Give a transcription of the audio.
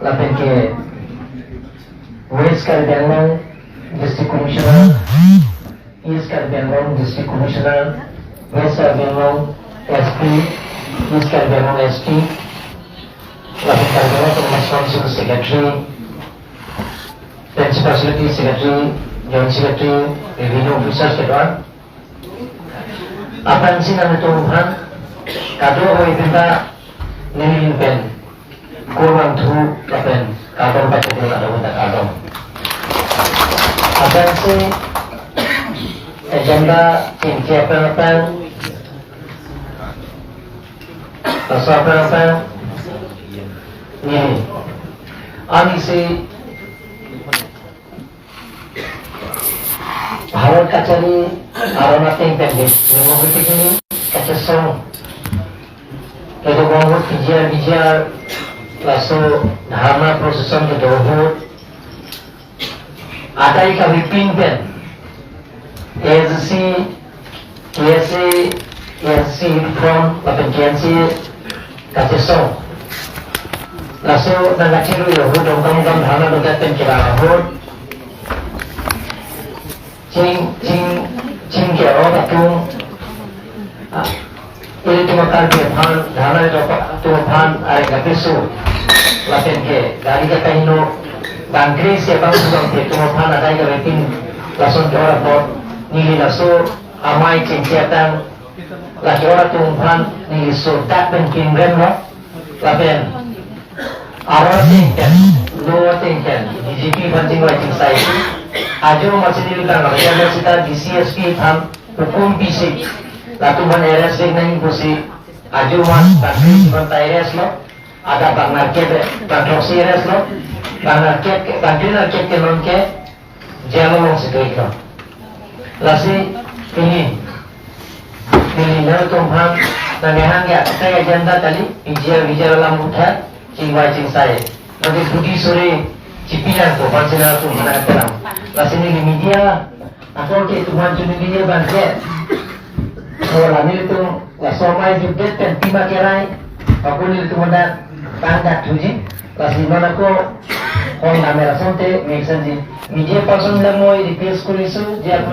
lapin ke West Karbi Anglong District Commissioner, East Karbi Anglong District Commissioner, West Karbi Anglong SP, East Karbi Anglong SP, lapin Karbi Anglong Responsible Secretary, Principal Secretary, Secretary, Joint Secretary, Revenue Officers kedua. Apa sih nama Tuhan? Kado hoy kita nililin kurang tu lapen kadon baca pun ada benda kadon. Apa sih agenda inti apa pasal apa ni? Ani sih Harap kacari arona pendek, memang begini kaca song. Itu gawat bijar lalu dharma prosesan ke dohut. Ada ikan pingpen, KSC from lapenjensi kaca song. Lalu nak ciru ya, hudung kamu dharma dogaten kira hud. Cing ke orang tung, ini cuma karbi pan, dana itu pan ada kapisu, lapen ke, dari kita ino, bangkri siapa sudah ke, cuma pan ada yang repin, langsung ke orang pot, nili langsung amai cincatan, lagi orang tung pan, nili surdat penkin remlo, lapen, awal tingkan, dua tingkan, DGP pancing wajib saya. Ajo masih dibilang ya kita di CSP tham hukum bisik latu man RS naik busi ajo mas tapi banta RS lo ada bang market bang rosi RS lo bang market ke non ke jalan long situ ikut lasi ini lalu tumpang nangehan ya saya agenda tadi bicara lam utha cingwai cing saya nanti budi sore cipinan ko pansina ko mana teram lasini di media aku ke tuhan juni dia bangke orang itu lasomai judet dan tima kerai aku ni itu mana tanda tuji lasini mana ko kau nama rasonte meksanji media person lemoi di pes kulisu dia